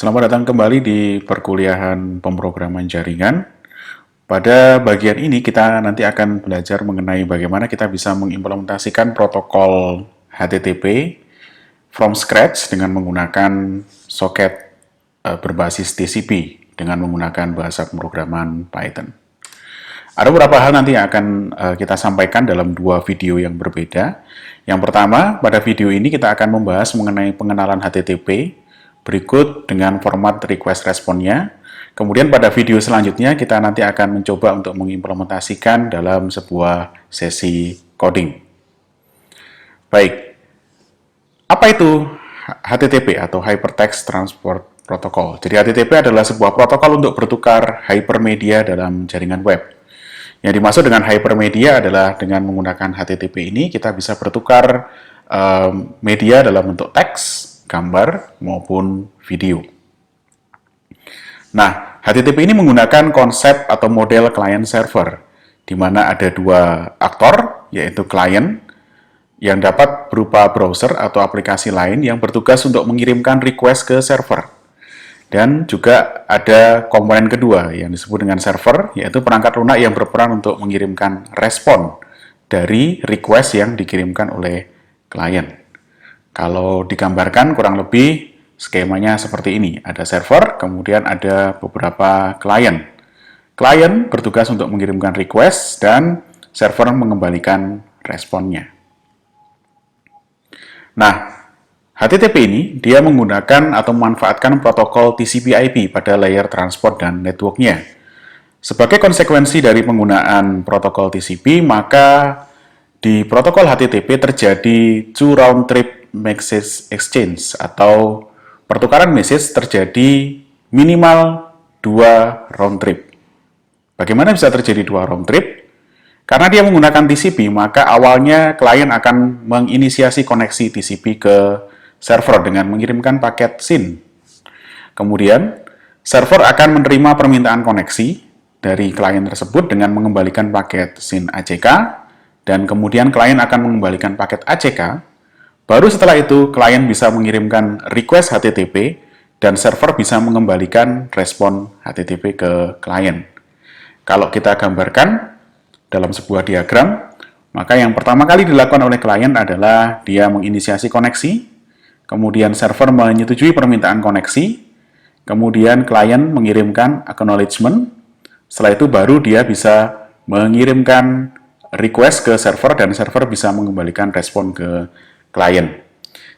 Selamat datang kembali di perkuliahan pemrograman jaringan. Pada bagian ini kita nanti akan belajar mengenai bagaimana kita bisa mengimplementasikan protokol HTTP from scratch dengan menggunakan soket berbasis TCP dengan menggunakan bahasa pemrograman Python. Ada beberapa hal nanti yang akan kita sampaikan dalam dua video yang berbeda. Yang pertama, pada video ini kita akan membahas mengenai pengenalan HTTP, berikut dengan format request response-nya. Kemudian pada video selanjutnya kita nanti akan mencoba untuk mengimplementasikan dalam sebuah sesi coding. Baik, apa itu HTTP atau Hypertext Transport Protocol? Jadi HTTP adalah sebuah protokol untuk bertukar hypermedia dalam jaringan web. Yang dimaksud dengan hypermedia adalah dengan menggunakan HTTP ini kita bisa bertukar media dalam bentuk teks, gambar, maupun video. Nah, HTTP ini menggunakan konsep atau model client-server, di mana ada dua aktor, yaitu client, yang dapat berupa browser atau aplikasi lain yang bertugas untuk mengirimkan request ke server. Dan juga ada komponen kedua yang disebut dengan server, yaitu perangkat lunak yang berperan untuk mengirimkan respon dari request yang dikirimkan oleh klien. Kalau digambarkan kurang lebih skemanya seperti ini. Ada server, kemudian ada beberapa klien. Klien bertugas untuk mengirimkan request dan server mengembalikan responnya. Nah, HTTP ini dia menggunakan atau memanfaatkan protokol TCP/IP pada layer transport dan networknya. Sebagai konsekuensi dari penggunaan protokol TCP, maka di protokol HTTP terjadi two round trip message exchange atau pertukaran message terjadi minimal 2 round trip. Bagaimana bisa terjadi 2 round trip? Karena dia menggunakan TCP, maka awalnya klien akan menginisiasi koneksi TCP ke server dengan mengirimkan paket SYN. Kemudian, server akan menerima permintaan koneksi dari klien tersebut dengan mengembalikan paket SYN ACK, dan kemudian klien akan mengembalikan paket ACK. Baru setelah itu, klien bisa mengirimkan request HTTP, dan server bisa mengembalikan respon HTTP ke klien. Kalau kita gambarkan dalam sebuah diagram, maka yang pertama kali dilakukan oleh klien adalah dia menginisiasi koneksi, kemudian server menyetujui permintaan koneksi, kemudian klien mengirimkan acknowledgement, setelah itu baru dia bisa mengirimkan request ke server dan server bisa mengembalikan respon ke klien.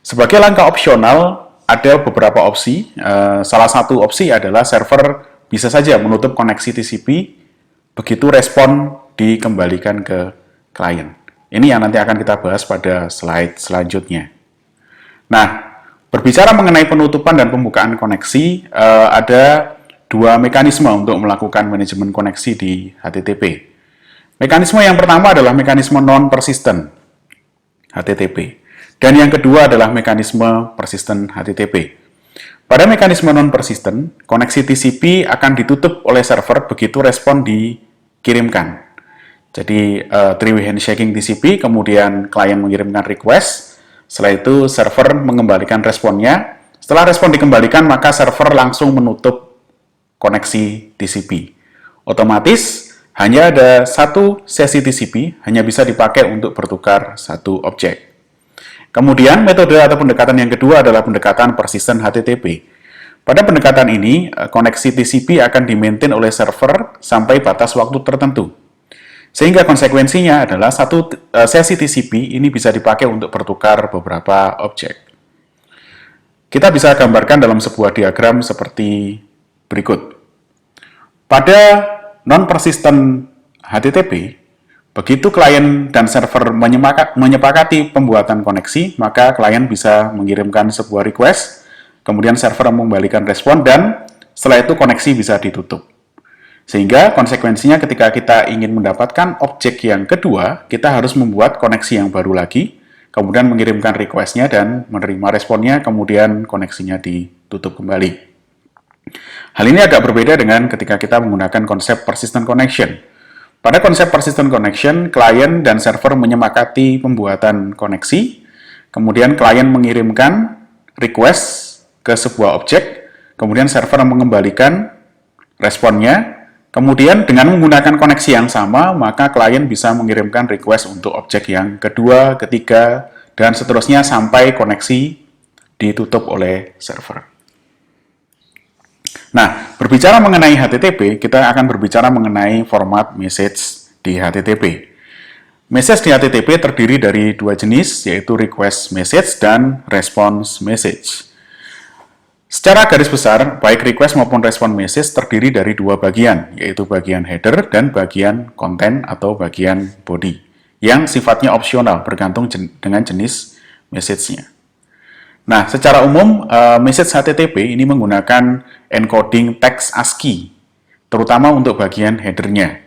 Sebagai langkah opsional, ada beberapa opsi. Salah satu opsi adalah server bisa saja menutup koneksi TCP begitu respon dikembalikan ke klien. Ini yang nanti akan kita bahas pada slide selanjutnya. Nah, berbicara mengenai penutupan dan pembukaan koneksi, ada dua mekanisme untuk melakukan manajemen koneksi di HTTP. Mekanisme yang pertama adalah mekanisme non-persistent HTTP. Dan yang kedua adalah mekanisme persistent HTTP. Pada mekanisme non-persistent, koneksi TCP akan ditutup oleh server begitu respon dikirimkan. Jadi, three-way handshaking TCP, kemudian klien mengirimkan request, setelah itu server mengembalikan responnya. Setelah respon dikembalikan, maka server langsung menutup koneksi TCP. Otomatis, hanya ada satu sesi TCP, hanya bisa dipakai untuk bertukar satu objek. Kemudian, metode atau pendekatan yang kedua adalah pendekatan persistent HTTP. Pada pendekatan ini, koneksi TCP akan di-maintain oleh server sampai batas waktu tertentu. Sehingga konsekuensinya adalah satu sesi TCP ini bisa dipakai untuk bertukar beberapa objek. Kita bisa gambarkan dalam sebuah diagram seperti berikut. Pada non-persistent HTTP, begitu klien dan server menyepakati pembuatan koneksi, maka klien bisa mengirimkan sebuah request, kemudian server mengembalikan respon, dan setelah itu koneksi bisa ditutup. Sehingga konsekuensinya ketika kita ingin mendapatkan objek yang kedua, kita harus membuat koneksi yang baru lagi, kemudian mengirimkan request-nya dan menerima responnya, kemudian koneksinya ditutup kembali. Hal ini agak berbeda dengan ketika kita menggunakan konsep persistent connection. Pada konsep persistent connection, klien dan server menyepakati pembuatan koneksi, kemudian klien mengirimkan request ke sebuah objek, kemudian server mengembalikan responnya, kemudian dengan menggunakan koneksi yang sama, maka klien bisa mengirimkan request untuk objek yang kedua, ketiga, dan seterusnya sampai koneksi ditutup oleh server. Nah, berbicara mengenai HTTP, kita akan berbicara mengenai format message di HTTP. Message di HTTP terdiri dari dua jenis, yaitu request message dan response message. Secara garis besar, baik request maupun response message terdiri dari dua bagian, yaitu bagian header dan bagian konten atau bagian body, yang sifatnya opsional bergantung dengan jenis message-nya. Nah, secara umum, message HTTP ini menggunakan encoding teks ASCII, terutama untuk bagian header-nya.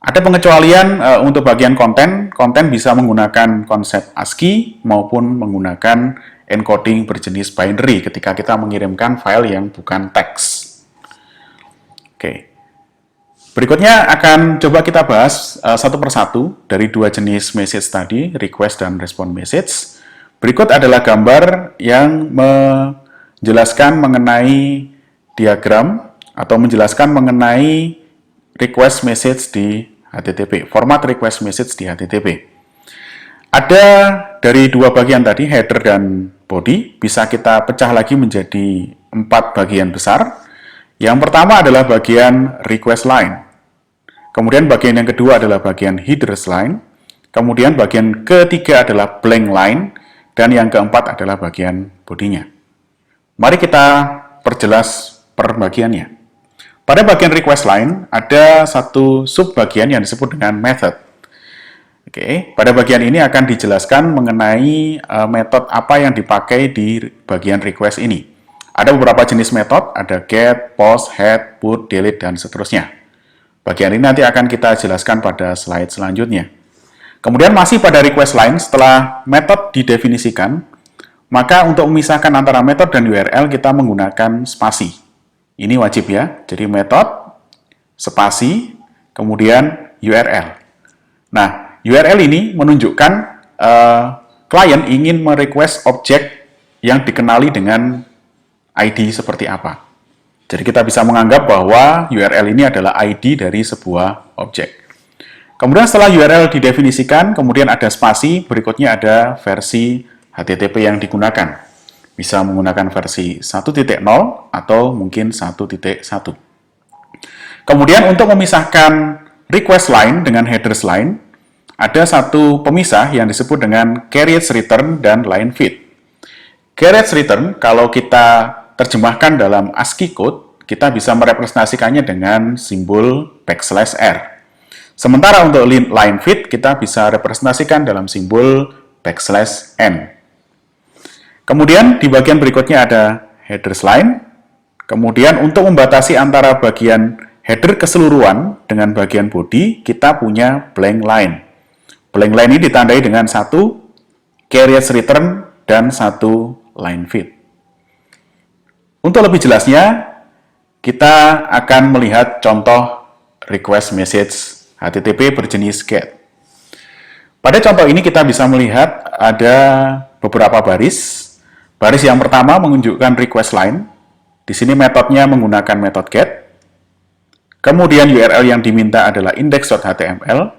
Ada pengecualian untuk bagian konten, konten bisa menggunakan konsep ASCII maupun menggunakan encoding berjenis binary ketika kita mengirimkan file yang bukan teks. Oke. Berikutnya akan coba kita bahas satu persatu dari dua jenis message tadi, request dan response message. Berikut adalah gambar yang menjelaskan mengenai diagram atau menjelaskan mengenai request message di HTTP, format request message di HTTP. Ada dari dua bagian tadi, header dan body, bisa kita pecah lagi menjadi 4 bagian besar. Yang pertama adalah bagian request line. Kemudian bagian yang kedua adalah bagian headers line. Kemudian bagian ketiga adalah blank line. Dan yang keempat adalah bagian bodinya. Mari kita perjelas per bagiannya. Pada bagian request line, ada satu subbagian yang disebut dengan method. Oke, pada bagian ini akan dijelaskan mengenai metode apa yang dipakai di bagian request ini. Ada beberapa jenis metode, ada get, post, head, put, delete, dan seterusnya. Bagian ini nanti akan kita jelaskan pada slide selanjutnya. Kemudian masih pada request line, setelah metode didefinisikan, maka untuk memisahkan antara metode dan URL kita menggunakan spasi. Ini wajib ya, jadi metode, spasi, kemudian URL. Nah, URL ini menunjukkan klien ingin merequest objek yang dikenali dengan ID seperti apa. Jadi kita bisa menganggap bahwa URL ini adalah ID dari sebuah objek. Kemudian setelah URL didefinisikan, kemudian ada spasi, berikutnya ada versi HTTP yang digunakan. Bisa menggunakan versi 1.0 atau mungkin 1.1. Kemudian untuk memisahkan request line dengan headers line, ada satu pemisah yang disebut dengan carriage return dan line feed. Carriage return, kalau kita terjemahkan dalam ASCII code, kita bisa merepresentasikannya dengan simbol \r. Sementara untuk line feed, kita bisa representasikan dalam simbol \n. Kemudian di bagian berikutnya ada headers line. Kemudian untuk membatasi antara bagian header keseluruhan dengan bagian body, kita punya blank line. Blank line ini ditandai dengan satu carriage return dan satu line feed. Untuk lebih jelasnya, kita akan melihat contoh request message HTTP berjenis GET. Pada contoh ini kita bisa melihat ada beberapa baris. Baris yang pertama menunjukkan request line. Di sini metodenya menggunakan metode GET. Kemudian URL yang diminta adalah index.html.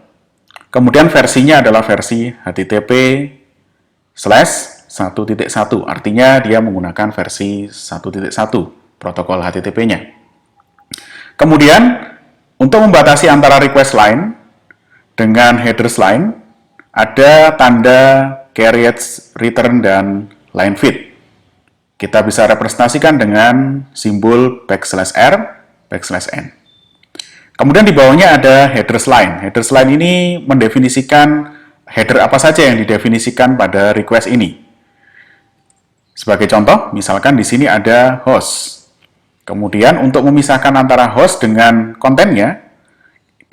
Kemudian versinya adalah versi HTTP/1.1, artinya dia menggunakan versi 1.1 protokol HTTP-nya. Kemudian untuk membatasi antara request line dengan headers line, ada tanda carriage return dan line feed. Kita bisa representasikan dengan simbol \r/n. Kemudian di bawahnya ada headers line. Headers line ini mendefinisikan header apa saja yang didefinisikan pada request ini. Sebagai contoh, misalkan di sini ada host. Kemudian untuk memisahkan antara host dengan kontennya,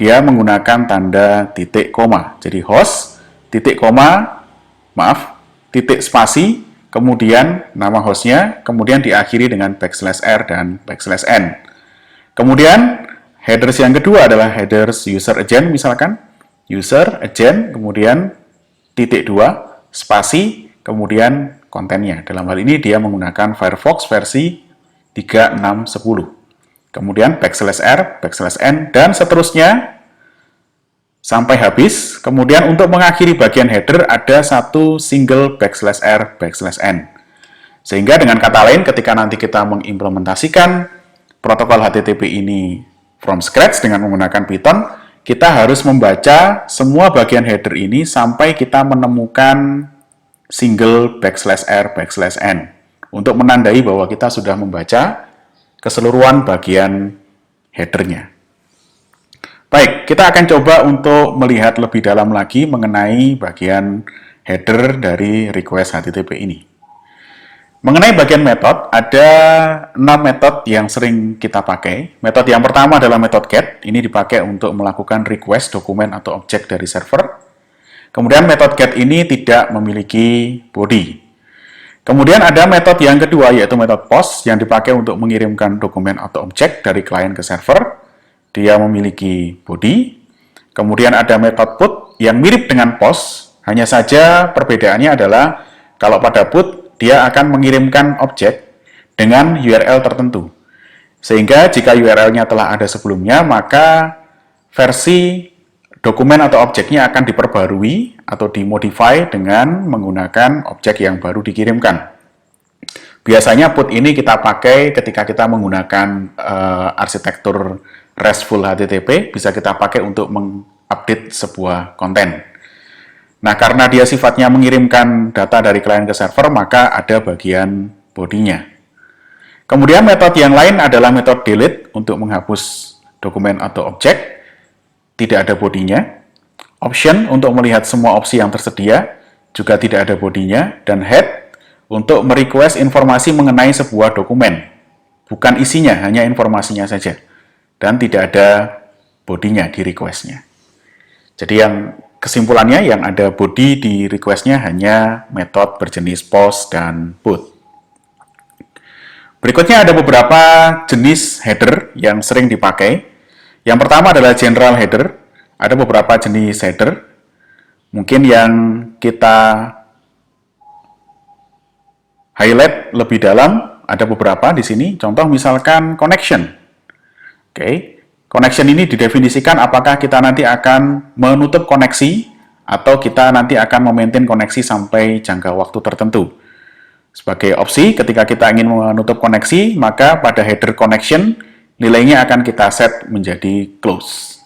dia menggunakan tanda titik koma. Jadi host, titik koma, titik spasi, kemudian nama hostnya, kemudian diakhiri dengan \r dan \n. Kemudian headers yang kedua adalah headers user agent misalkan. User, agent, kemudian titik 2, spasi, kemudian kontennya. Dalam hal ini dia menggunakan Firefox versi 3, 6, 10. Kemudian backslash R, backslash N, dan seterusnya sampai habis. Kemudian untuk mengakhiri bagian header ada satu single backslash R, backslash N. Sehingga dengan kata lain, ketika nanti kita mengimplementasikan protokol HTTP ini from scratch dengan menggunakan Python, kita harus membaca semua bagian header ini sampai kita menemukan single backslash R, backslash N untuk menandai bahwa kita sudah membaca keseluruhan bagian headernya. Baik, kita akan coba untuk melihat lebih dalam lagi mengenai bagian header dari request HTTP ini. Mengenai bagian metode, ada 6 metode yang sering kita pakai. Metode yang pertama adalah metode get. Ini dipakai untuk melakukan request dokumen atau objek dari server. Kemudian metode get ini tidak memiliki body. Kemudian ada metode yang kedua, yaitu metode post, yang dipakai untuk mengirimkan dokumen atau objek dari klien ke server. Dia memiliki body. Kemudian ada metode put yang mirip dengan post, hanya saja perbedaannya adalah kalau pada put, dia akan mengirimkan objek dengan URL tertentu. Sehingga jika URL-nya telah ada sebelumnya, maka versi dokumen atau objeknya akan diperbarui atau dimodify dengan menggunakan objek yang baru dikirimkan. Biasanya put ini kita pakai ketika kita menggunakan arsitektur RESTful HTTP, bisa kita pakai untuk mengupdate sebuah konten. Nah, karena dia sifatnya mengirimkan data dari klien ke server, maka ada bagian bodinya. Kemudian metode yang lain adalah metode delete untuk menghapus dokumen atau objek, tidak ada bodinya. Option untuk melihat semua opsi yang tersedia, juga tidak ada bodinya. Dan head untuk merequest informasi mengenai sebuah dokumen, bukan isinya, hanya informasinya saja. Dan tidak ada bodinya di requestnya. Jadi kesimpulannya, yang ada body di request-nya hanya metode berjenis post dan put. Berikutnya ada beberapa jenis header yang sering dipakai. Yang pertama adalah general header. Ada beberapa jenis header. Mungkin yang kita highlight lebih dalam, ada beberapa di sini. Contoh misalkan connection. Oke. Connection ini didefinisikan apakah kita nanti akan menutup koneksi atau kita nanti akan memaintain koneksi sampai jangka waktu tertentu. Sebagai opsi, ketika kita ingin menutup koneksi, maka pada header connection, nilainya akan kita set menjadi close.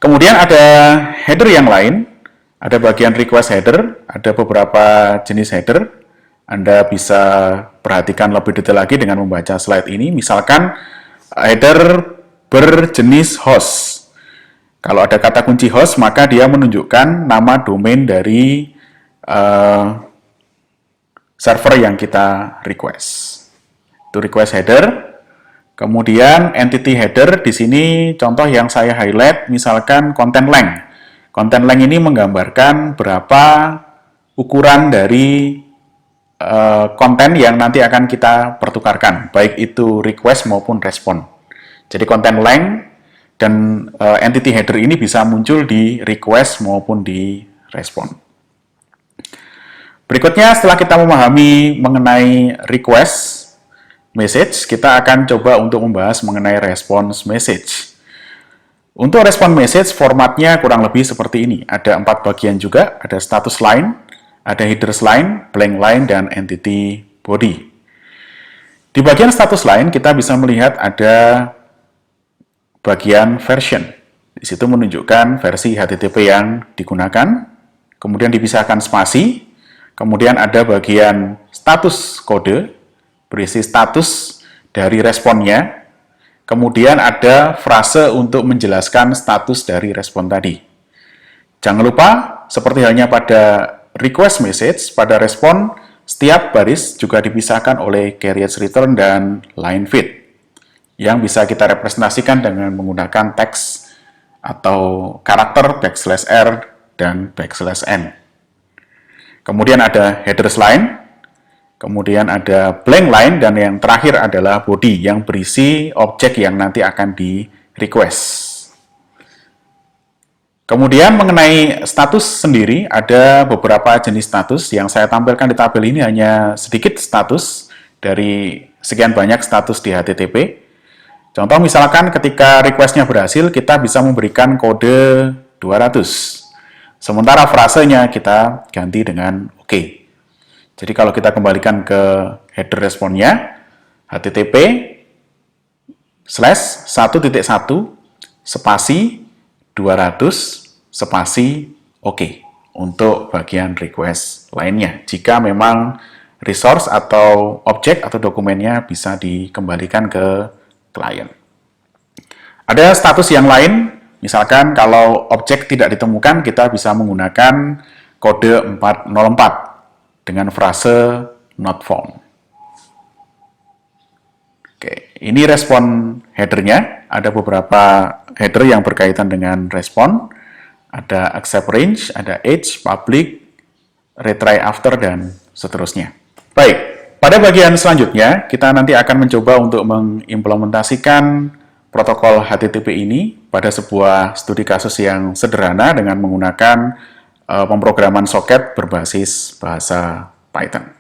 Kemudian ada header yang lain, ada bagian request header, ada beberapa jenis header. Anda bisa perhatikan lebih detail lagi dengan membaca slide ini. Misalkan header berjenis host. Kalau ada kata kunci host, maka dia menunjukkan nama domain dari server yang kita request. Itu request header. Kemudian entity header, di sini contoh yang saya highlight, misalkan content length. Content length ini menggambarkan berapa ukuran dari konten yang nanti akan kita pertukarkan, baik itu request maupun respon. Jadi content length dan entity header ini bisa muncul di request maupun di respon. Berikutnya, setelah kita memahami mengenai request message, kita akan coba untuk membahas mengenai response message. Untuk response message, formatnya kurang lebih seperti ini. Ada 4 bagian juga, ada status line, ada headers line, blank line, dan entity body. Di bagian status line, kita bisa melihat ada bagian version. Di situ menunjukkan versi HTTP yang digunakan, kemudian dipisahkan spasi, kemudian ada bagian status kode, berisi status dari responnya, kemudian ada frase untuk menjelaskan status dari respon tadi. Jangan lupa, seperti halnya pada request message, pada respon, setiap baris juga dipisahkan oleh carriage return dan line feed, yang bisa kita representasikan dengan menggunakan teks atau karakter \r dan \n. Kemudian ada headers line, kemudian ada blank line, dan yang terakhir adalah body yang berisi objek yang nanti akan di request. Kemudian mengenai status sendiri, ada beberapa jenis status yang saya tampilkan di tabel ini, hanya sedikit status dari sekian banyak status di HTTP. Contoh misalkan ketika request-nya berhasil, kita bisa memberikan kode 200. Sementara frasenya kita ganti dengan OK. Jadi kalau kita kembalikan ke header responnya, http:/1.1 spasi 200 spasi OK untuk bagian request lainnya. Jika memang resource atau objek atau dokumennya bisa dikembalikan ke klien. Ada status yang lain, misalkan kalau objek tidak ditemukan, kita bisa menggunakan kode 404 dengan frase not found. Oke, ini respon headernya. Ada beberapa header yang berkaitan dengan respon. Ada accept range, ada age, public, retry after, dan seterusnya. Baik. Pada bagian selanjutnya, kita nanti akan mencoba untuk mengimplementasikan protokol HTTP ini pada sebuah studi kasus yang sederhana dengan menggunakan pemrograman soket berbasis bahasa Python.